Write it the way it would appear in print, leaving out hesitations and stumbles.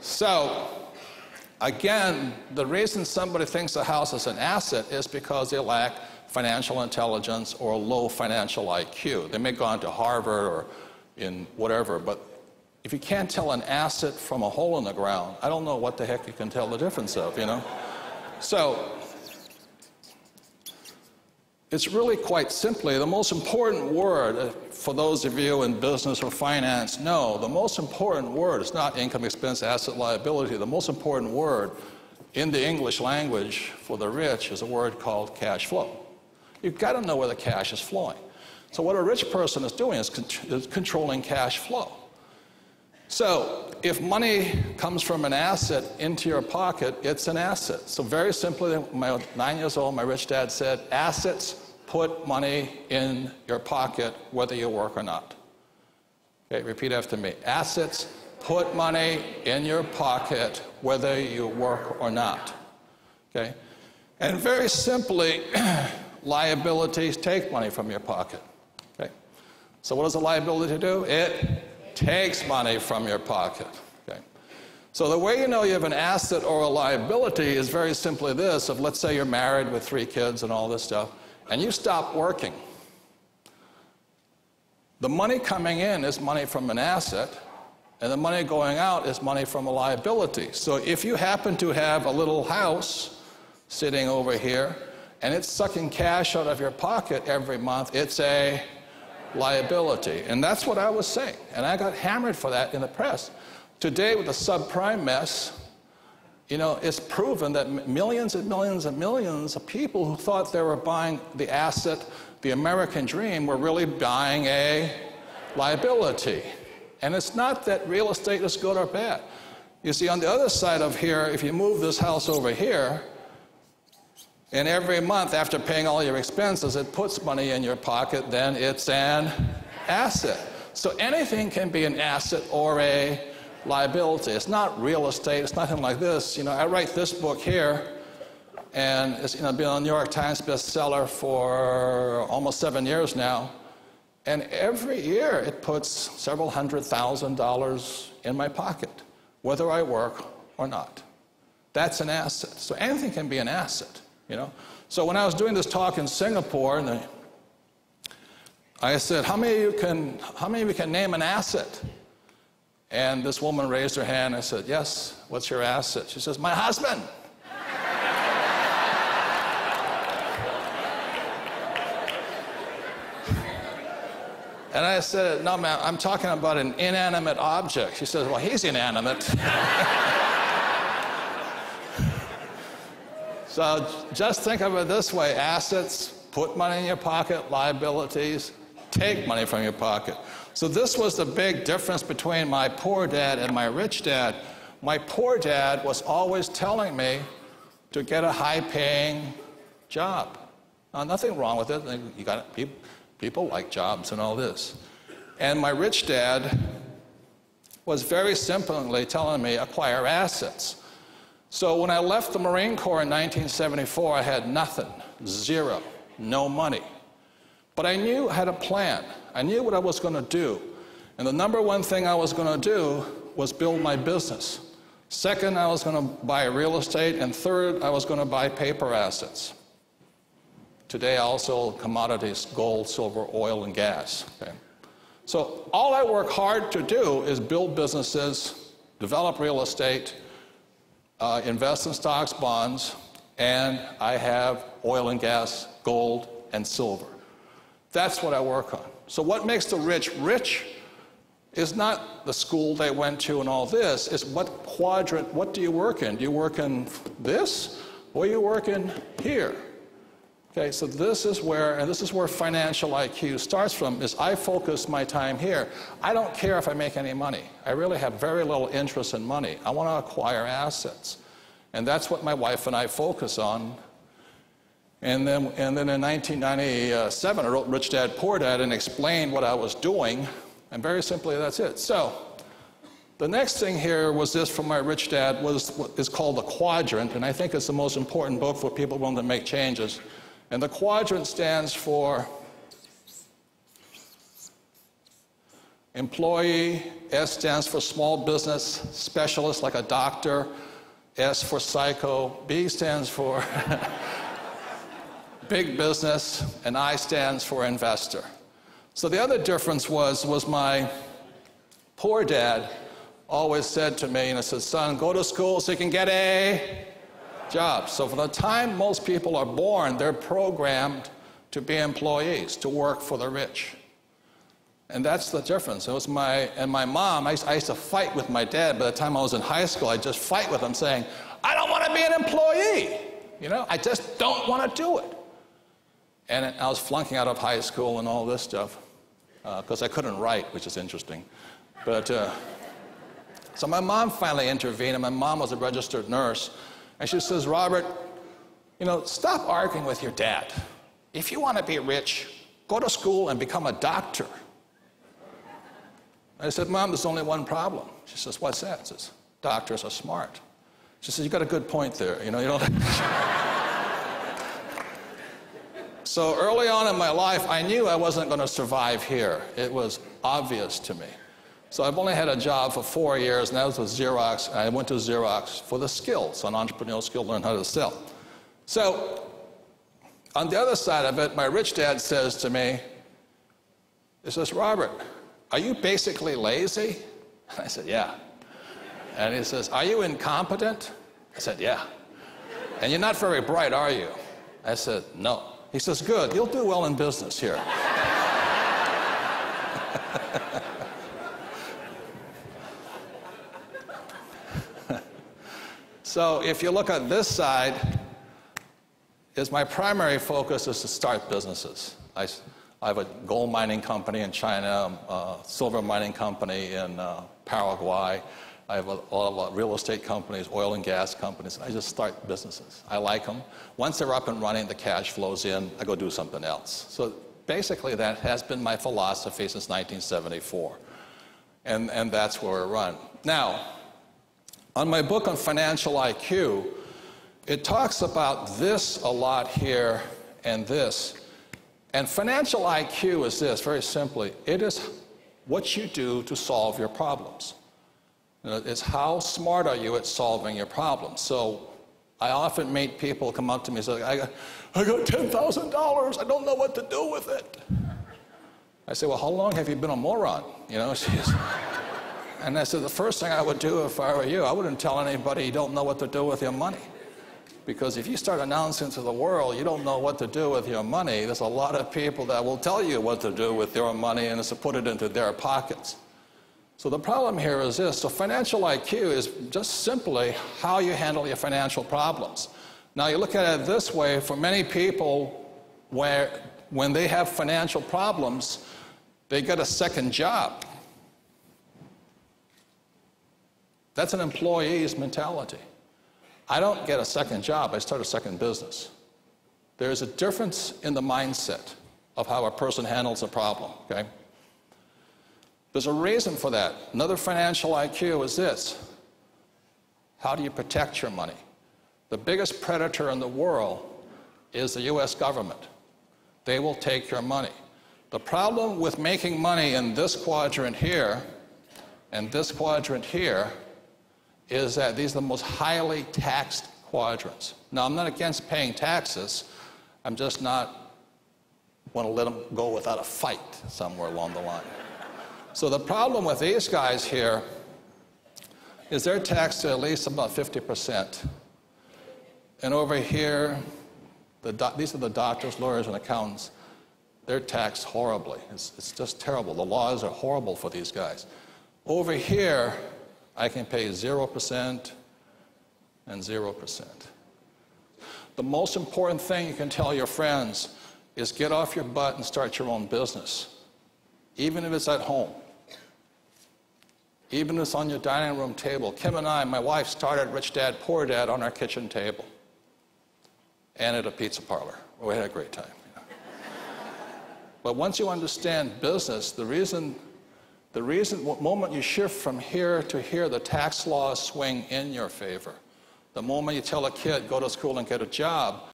So, again, the reason somebody thinks a house is an asset is because they lack financial intelligence or low financial IQ. They may go on to Harvard or in whatever, but if you can't tell an asset from a hole in the ground, I don't know what the heck you can tell the difference of, you know? So, it's really quite simply, the most important word, for those of you in business or finance, know, the most important word is not income, expense, asset, liability. The most important word in the English language for the rich is a word called cash flow. You've got to know where the cash is flowing. So what a rich person is doing is controlling cash flow. So if money comes from an asset into your pocket, it's an asset. So very simply, when I was 9 years old, my rich dad said, assets put money in your pocket whether you work or not. Okay, repeat after me. Assets put money in your pocket whether you work or not. Okay? And very simply, liabilities take money from your pocket. Okay? So what does a liability do? It takes money from your pocket. Okay? So the way you know you have an asset or a liability is very simply this. If let's say you're married with 3 kids and all this stuff, and you stop working, the money coming in is money from an asset, and the money going out is money from a liability. So if you happen to have a little house sitting over here, and it's sucking cash out of your pocket every month, it's a liability. And that's what I was saying. And I got hammered for that in the press. Today, with the subprime mess, you know, it's proven that millions and millions and millions of people who thought they were buying the asset, the American dream, were really buying a liability. And it's not that real estate is good or bad. You see, on the other side of here, if you move this house over here, and every month after paying all your expenses, it puts money in your pocket, then it's an asset. So anything can be an asset or a liability. It's not real estate. It's nothing like this. You know, I write this book here, and it's, you know, been on the New York Times bestseller for almost 7 years now. And every year it puts several $100,000 in my pocket, whether I work or not. That's an asset. So anything can be an asset, you know. So when I was doing this talk in Singapore, and I said, how many of you can name an asset? And this woman raised her hand. I said, yes, what's your asset? She says, my husband. And I said, no, ma'am, I'm talking about an inanimate object. She says, well, he's inanimate. So just think of it this way. Assets, put money in your pocket. Liabilities, take money from your pocket. So this was the big difference between my poor dad and my rich dad. My poor dad was always telling me to get a high-paying job. Now, nothing wrong with it. You got people like jobs and all this. And my rich dad was very simply telling me, acquire assets. So when I left the Marine Corps in 1974, I had nothing, zero, no money. But I knew I had a plan. I knew what I was going to do. And the number one thing I was going to do was build my business. Second, I was going to buy real estate. And third, I was going to buy paper assets. Today, I also commodities, gold, silver, oil, and gas. Okay? So all I work hard to do is build businesses, develop real estate, invest in stocks, bonds, and I have oil and gas, gold, and silver. That's what I work on. So what makes the rich rich is not the school they went to and all this. It's what quadrant, what do you work in? Do you work in this, or you work in here? Okay, so this is where financial IQ starts from, is I focus my time here. I don't care if I make any money. I really have very little interest in money. I want to acquire assets. And that's what my wife and I focus on. And then in 1997, I wrote Rich Dad, Poor Dad and explained what I was doing. And very simply, that's it. So the next thing here was this from my rich dad, was what is called the quadrant. And I think it's the most important book for people willing to make changes. And the quadrant stands for Employee, S stands for small business specialist, like a doctor. S for psycho. B stands for big business, and I stands for investor. So the other difference was my poor dad always said to me, and he said, son, go to school so you can get a job. So from the time most people are born, they're programmed to be employees, to work for the rich. And that's the difference. It was my mom, I used to fight with my dad. By the time I was in high school, I'd just fight with him saying, I don't want to be an employee. You know, I just don't want to do it. And I was flunking out of high school and all this stuff because I couldn't write, which is interesting. But so my mom finally intervened, and my mom was a registered nurse. And she says, Robert, you know, stop arguing with your dad. If you want to be rich, go to school and become a doctor. I said, Mom, there's only one problem. She says, what's that? I says, doctors are smart. She says, you got a good point there. You know, you don't. So early on in my life, I knew I wasn't going to survive here. It was obvious to me. So I've only had a job for 4 years, and that was with Xerox. I went to Xerox for the skills, an entrepreneurial skill, learn how to sell. So on the other side of it, my rich dad says to me, he says, Robert, are you basically lazy? I said, yeah. And he says, are you incompetent? I said, yeah. And you're not very bright, are you? I said, no. He says, good, you'll do well in business here. So if you look at this side, my primary focus is to start businesses. I have a gold mining company in China, a silver mining company in Paraguay. I have a lot of real estate companies, oil and gas companies. I just start businesses. I like them. Once they're up and running, the cash flows in, I go do something else. So basically that has been my philosophy since 1974. And that's where we run. Now, on my book on financial IQ, it talks about this a lot here and this. And financial IQ is this, very simply. It is what you do to solve your problems. It's how smart are you at solving your problems. So I often meet people come up to me and say, I got $10,000, I don't know what to do with it. I say, well, how long have you been a moron? You know, and I said, the first thing I would do if I were you, I wouldn't tell anybody you don't know what to do with your money. Because if you start announcing to the world you don't know what to do with your money, there's a lot of people that will tell you what to do with your money and it's to put it into their pockets. So the problem here is this. So financial IQ is just simply how you handle your financial problems. Now you look at it this way, for many people, when they have financial problems, they get a second job. That's an employee's mentality. I don't get a second job, I start a second business. There's a difference in the mindset of how a person handles a problem, okay? There's a reason for that. Another financial IQ is this. How do you protect your money? The biggest predator in the world is the US government. They will take your money. The problem with making money in this quadrant here and this quadrant here is that these are the most highly taxed quadrants. Now, I'm not against paying taxes. I'm just not want to let them go without a fight somewhere along the line. So the problem with these guys here is they're taxed to at least about 50%. And over here, these are the doctors, lawyers, and accountants. They're taxed horribly. It's just terrible. The laws are horrible for these guys. Over here, I can pay 0% and 0%. The most important thing you can tell your friends is get off your butt and start your own business, even if it's at home. Even if it's on your dining room table. Kim and I, my wife, started Rich Dad, Poor Dad on our kitchen table and at a pizza parlor. We had a great time. You know. But once you understand business, the moment you shift from here to here, the tax laws swing in your favor. The moment you tell a kid, go to school and get a job,